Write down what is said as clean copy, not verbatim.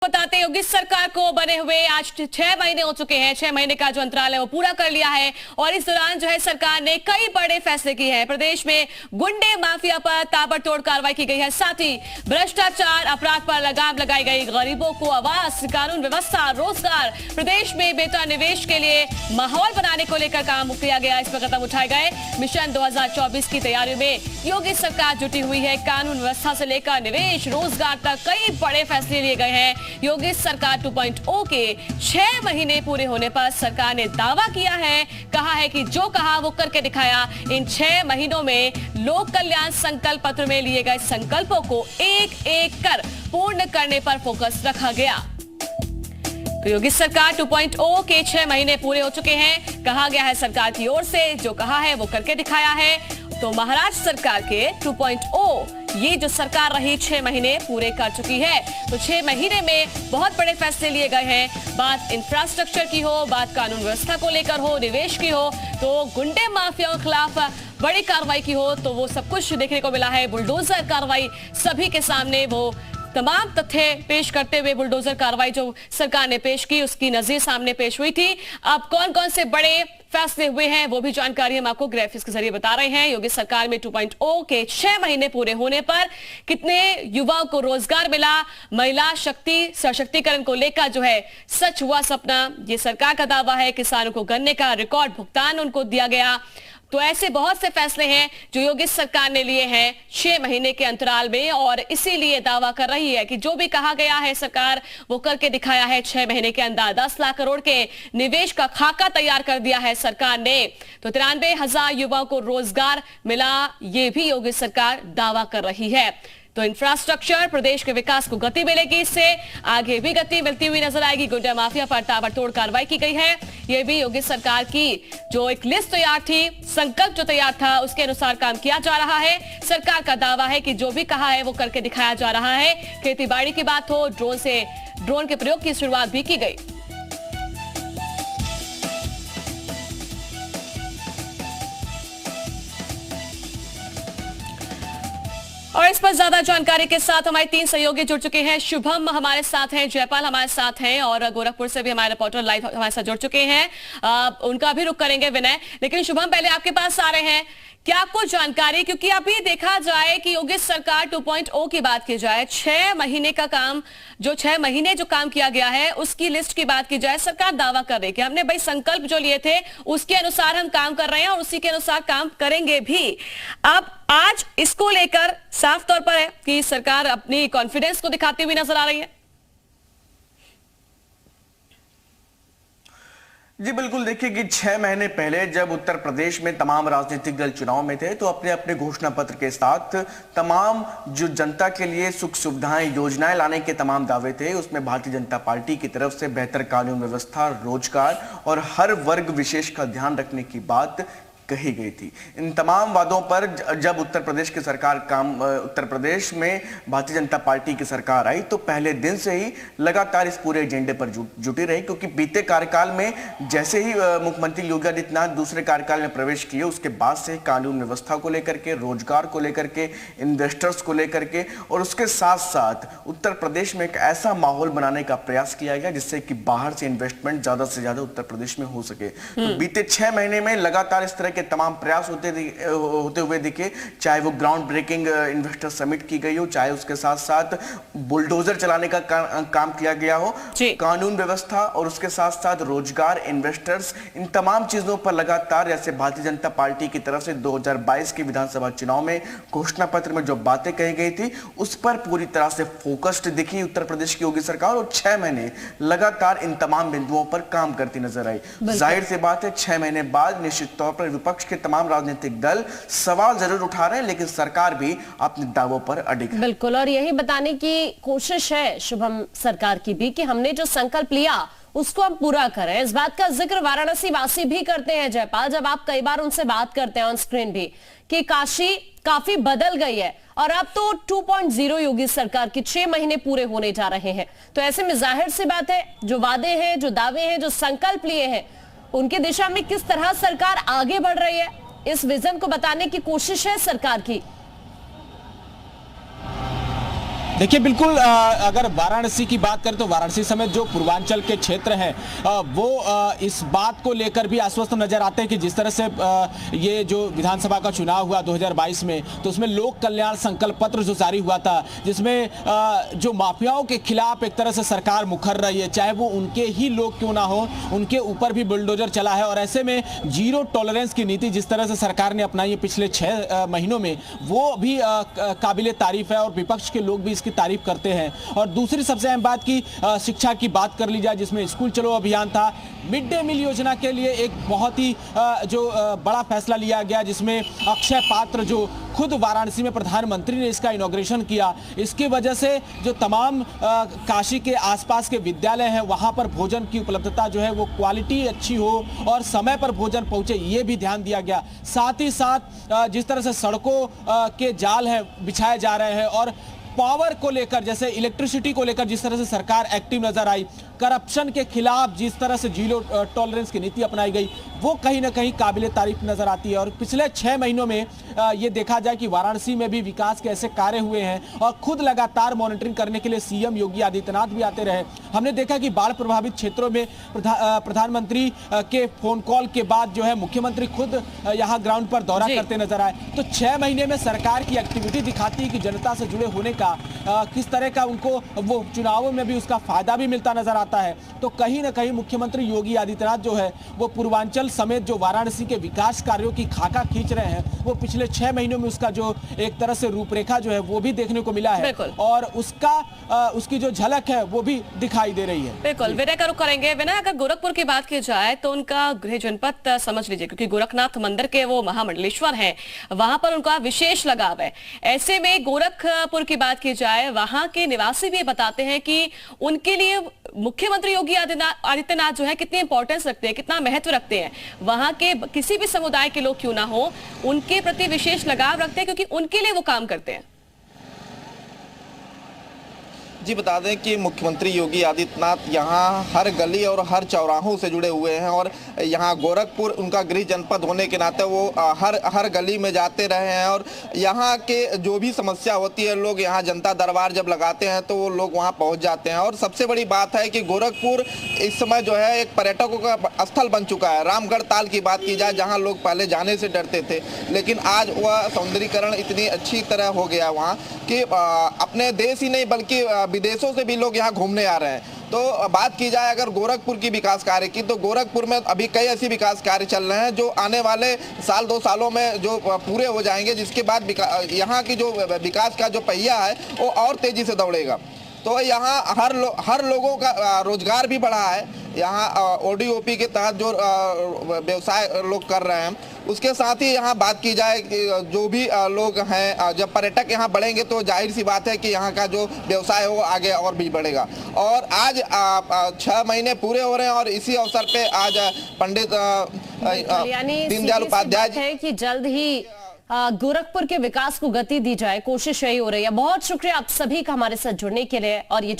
बताते हैं, योगी सरकार को बने हुए आज 6 महीने हो चुके हैं। 6 महीने का जो अंतराल है वो पूरा कर लिया है और इस दौरान जो है सरकार ने कई बड़े फैसले किए हैं। प्रदेश में गुंडे माफिया पर ताबड़तोड़ कार्रवाई की गई है, साथ ही भ्रष्टाचार अपराध पर लगाम लगाई गई। गरीबों को आवास, कानून व्यवस्था, रोजगार, प्रदेश में बेहतर निवेश के लिए माहौल बनाने को लेकर काम किया गया। इस पर कदम उठाए गए। मिशन 2024 की तैयारियों में योगी सरकार जुटी हुई है। कानून व्यवस्था से लेकर निवेश, रोजगार तक कई बड़े फैसले लिए गए हैं। योगी सरकार 2.0 के 6 महीने पूरे होने पर सरकार ने दावा किया है, कहा है कि जो कहा वो करके दिखाया। इन 6 महीनों में लोक कल्याण संकल्प पत्र में लिए गए संकल्पों को एक एक कर पूर्ण करने पर फोकस रखा गया। तो योगी सरकार 2.0 के 6 महीने पूरे हो चुके हैं। कहा गया है सरकार की ओर से जो कहा है वो करके दिखाया है। तो महाराष्ट्र सरकार के 2.0 ये जो सरकार रही 6 महीने पूरे कर चुकी है। तो 6 महीने में बहुत बड़े फैसले लिए गए हैं। बात इंफ्रास्ट्रक्चर की हो, बात कानून व्यवस्था को लेकर हो, निवेश की हो, तो गुंडे माफियाओं के खिलाफ बड़ी कार्रवाई की हो, तो वो सब कुछ देखने को मिला है। बुलडोजर कार्रवाई सभी के सामने, वो तमाम तथ्य पेश करते हुए बुलडोजर कार्रवाई जो सरकार ने पेश की उसकी नजीर सामने पेश हुई थी। अब कौन कौन से बड़े फैसले हुए हैं वो भी जानकारी हम आपको ग्राफिक्स के जरिए बता रहे हैं। योगी सरकार में 2.0 के 6 महीने पूरे होने पर कितने युवाओं को रोजगार मिला, महिला शक्ति सशक्तिकरण को लेकर जो है सच हुआ सपना, ये सरकार का दावा है। किसानों को गन्ने का रिकॉर्ड भुगतान उनको दिया गया। तो ऐसे बहुत से फैसले हैं जो योगी सरकार ने लिए हैं 6 महीने के अंतराल में और इसीलिए दावा कर रही है कि जो भी कहा गया है सरकार वो करके दिखाया है। 6 महीने के अंदर 10 लाख करोड़ के निवेश का खाका तैयार कर दिया है सरकार ने। तो 93,000 युवाओं को रोजगार मिला, ये भी योगी सरकार दावा कर रही है। तो इंफ्रास्ट्रक्चर, प्रदेश के विकास को गति मिलेगी, इससे आगे भी गति मिलती हुई नजर आएगी। गुंडा माफिया पर ताबड़तोड़ कार्रवाई की गई है। यह भी योगी सरकार की जो एक लिस्ट तैयार थी, संकल्प जो तैयार था उसके अनुसार काम किया जा रहा है। सरकार का दावा है कि जो भी कहा है वो करके दिखाया जा रहा है। खेती बाड़ी की बात हो, ड्रोन के प्रयोग की शुरुआत भी की गई। और इस पर ज्यादा जानकारी के साथ हमारे 3 सहयोगी जुड़ चुके हैं। शुभम हमारे साथ हैं, जयपाल हमारे साथ हैं और गोरखपुर से भी हमारे रिपोर्टर लाइव हमारे साथ जुड़ चुके हैं। उनका भी रुख करेंगे विनय, लेकिन शुभम पहले आपके पास आ रहे हैं। क्या कुछ जानकारी, क्योंकि अभी देखा जाए कि योगी सरकार 2.0 की बात की जाए, 6 महीने का काम, जो 6 महीने जो काम किया गया है उसकी लिस्ट की बात की जाए, सरकार दावा कर रही है कि हमने भाई संकल्प जो लिए थे उसके अनुसार हम काम कर रहे हैं और उसी के अनुसार काम करेंगे भी। अब आज इसको लेकर साफ तौर पर है कि सरकार अपनी कॉन्फिडेंस को दिखाती हुई नजर आ रही है। जी बिल्कुल, देखिए कि 6 महीने पहले जब उत्तर प्रदेश में तमाम राजनीतिक दल चुनाव में थे तो अपने अपने घोषणा पत्र के साथ तमाम जो जनता के लिए सुख सुविधाएं, योजनाएं लाने के तमाम दावे थे, उसमें भारतीय जनता पार्टी की तरफ से बेहतर कानून व्यवस्था, रोजगार और हर वर्ग विशेष का ध्यान रखने की बात कही गई थी। इन तमाम वादों पर जब उत्तर प्रदेश की सरकार उत्तर प्रदेश में भारतीय जनता पार्टी की सरकार आई तो पहले दिन से ही लगातार इस पूरे एजेंडे पर जुटी रही, क्योंकि बीते कार्यकाल में जैसे ही मुख्यमंत्री योगी आदित्यनाथ दूसरे कार्यकाल में प्रवेश किए उसके बाद से कानून व्यवस्था को लेकर के, रोजगार को लेकर के, इन्वेस्टर्स को लेकर के और उसके साथ साथ उत्तर प्रदेश में एक ऐसा माहौल बनाने का प्रयास किया गया जिससे कि बाहर से इन्वेस्टमेंट ज्यादा से ज्यादा उत्तर प्रदेश में हो सके। तो बीते 6 महीने में लगातार इस तरह तमाम प्रयास होते हुए दिखे, चाहे वो ग्राउंड ब्रेकिंग इन्वेस्टर समिट की गई हो, चाहे उसके साथ साथ बुलडोजर चलाने का काम किया गया हो, कानून व्यवस्था और उसके साथ साथ रोजगार, इन्वेस्टर्स, इन तमाम चीजों पर लगातार, जैसे भारतीय जनता पार्टी की तरफ से 2022 के विधानसभा चुनाव में घोषणा पत्र में जो बातें कही गई थी उस पर पूरी तरह से फोकस्ड दिखी उत्तर प्रदेश की योगी सरकार और 6 महीने लगातार इन तमाम बिंदुओं पर काम करती नजर आई। जाहिर सी बात है 6 महीने बाद निश्चित तौर पर विपक्ष के तमाम राजनीतिक दल सवाल जरूर उठा रहे हैं, लेकिन सरकार भी अपने दावों पर अडिग है। बिल्कुल, और यही बताने की कोशिश है शुभम सरकार की भी कि हमने जो संकल्प लिया उसको हम पूरा करें। इस बात का जिक्र वाराणसी वासी भी करते हैं जयपाल, जब आप कई बार उनसे बात करते हैं ऑन स्क्रीन भी, कि काशी काफी बदल गई है और अब तो 2.0 योगी सरकार की 6 महीने पूरे होने जा रहे हैं। तो ऐसे में जाहिर सी बात है जो वादे हैं, जो दावे हैं, जो संकल्प लिए हैं उनके दिशा में किस तरह सरकार आगे बढ़ रही है, इस विजन को बताने की कोशिश है सरकार की। देखिए बिल्कुल अगर वाराणसी की बात करें तो वाराणसी समेत जो पूर्वांचल के क्षेत्र हैं वो इस बात को लेकर भी आश्वस्त नजर आते हैं कि जिस तरह से ये जो विधानसभा का चुनाव हुआ 2022 में, तो उसमें लोक कल्याण संकल्प पत्र जो जारी हुआ था, जिसमें जो माफियाओं के खिलाफ एक तरह से सरकार मुखर रही है, चाहे वो उनके ही लोग क्यों ना हो, उनके ऊपर भी बुलडोजर चला है। और ऐसे में जीरो टॉलरेंस की नीति जिस तरह से सरकार ने अपनाई है पिछले 6 महीनों में, वो भी काबिले तारीफ है और विपक्ष के लोग भी इसकी तारीफ करते हैं। और दूसरी सबसे अहम बात की शिक्षा की बात कर ली जाए, जिसमें स्कूल चलो अभियान था, मिड डे मील योजना के लिए एक बहुत ही जो बड़ा फैसला लिया गया, जिसमें अक्षय पात्र जो खुद वाराणसी में प्रधानमंत्री ने इसका इनॉग्रेशन किया, इसकी वजह से जो तमाम काशी के आसपास के विद्यालय हैं वहां पर भोजन की उपलब्धता जो है वो क्वालिटी अच्छी हो और समय पर भोजन पहुंचे, ये भी ध्यान दिया गया। साथ ही साथ जिस तरह से सड़कों के जाल है बिछाए जा रहे हैं और पावर को लेकर, जैसे इलेक्ट्रिसिटी को लेकर जिस तरह से सरकार एक्टिव नजर आई, करप्शन के खिलाफ जिस तरह से जीरो टॉलरेंस की नीति अपनाई गई, वो कहीं ना कहीं काबिले तारीफ नजर आती है। और पिछले 6 महीनों में ये देखा जाए कि वाराणसी में भी विकास के ऐसे कार्य हुए हैं और खुद लगातार मॉनिटरिंग करने के लिए सीएम योगी आदित्यनाथ भी आते रहे। हमने देखा कि बाढ़ प्रभावित क्षेत्रों में प्रधानमंत्री के फोन कॉल के बाद जो है मुख्यमंत्री खुद यहाँ ग्राउंड पर दौरा करते नजर आए। तो 6 महीने में सरकार की एक्टिविटी दिखाती है कि जनता से जुड़े होने का किस तरह का उनको वो चुनावों में भी उसका फायदा भी मिलता नजर आता है। तो कहीं ना कहीं मुख्यमंत्री योगी आदित्यनाथ जो है वो पूर्वांचल समेत जो वाराणसी के विकास कार्यों की खाका खींच रहे हैं, वो पिछले 6 महीनों में उसका जो एक तरह से रूपरेखा जो है वो भी देखने को मिला है और उसकी जो झलक है वो भी दिखाई दे रही है। बिल्कुल विनय का रुख करेंगे। विनय, अगर गोरखपुर की बात की जाए तो उनका गृह जनपद समझ लीजिए, क्योंकि गोरखनाथ मंदिर के वो महामंडलेश्वर हैं, वहां पर उनका विशेष लगाव है। ऐसे में गोरखपुर की बात की जाए, वहां के निवासी भी बताते हैं कि उनके लिए मुख्यमंत्री योगी आदित्यनाथ जो है कितनी इंपॉर्टेंस रखते हैं, कितना महत्व रखते हैं। वहां के किसी भी समुदाय के लोग क्यों ना हो, उनके प्रति विशेष लगाव रखते हैं क्योंकि उनके लिए वो काम करते हैं। जी बता दें कि मुख्यमंत्री योगी आदित्यनाथ यहाँ हर गली और हर चौराहों से जुड़े हुए हैं और यहाँ गोरखपुर उनका गृह जनपद होने के नाते वो हर गली में जाते रहे हैं और यहाँ के जो भी समस्या होती है, लोग यहाँ जनता दरबार जब लगाते हैं तो वो लोग वहाँ पहुँच जाते हैं। और सबसे बड़ी बात है कि गोरखपुर इस समय जो है एक पर्यटकों का स्थल बन चुका है। रामगढ़ ताल की बात की जाए, जहाँ लोग पहले जाने से डरते थे, लेकिन आज वह सौंदर्यीकरण इतनी अच्छी तरह हो गया वहाँ कि अपने देश ही नहीं बल्कि विदेशों से भी लोग यहाँ घूमने आ रहे हैं। तो बात की जाए अगर गोरखपुर की विकास कार्य की, तो गोरखपुर में अभी कई ऐसे विकास कार्य चल रहे हैं जो आने वाले साल 2 सालों में जो पूरे हो जाएंगे, जिसके बाद यहाँ की जो विकास का जो पहिया है वो और तेजी से दौड़ेगा। तो यहाँ हर लोगों का रोजगार भी बढ़ा है। यहाँ ओडीओपी के तहत जो व्यवसाय लोग कर रहे हैं, उसके साथ ही यहाँ बात की जाए कि जो भी लोग हैं, जब पर्यटक यहाँ बढ़ेंगे तो जाहिर सी बात है कि यहाँ का जो व्यवसाय है वो आगे और भी बढ़ेगा। और आज 6 महीने पूरे हो रहे हैं और इसी अवसर पे आज पंडित दीनदयाल उपाध्याय है कि जल्द ही गोरखपुर के विकास को गति दी जाए, कोशिश यही हो रही है। बहुत शुक्रिया आप सभी का हमारे साथ जुड़ने के लिए और ये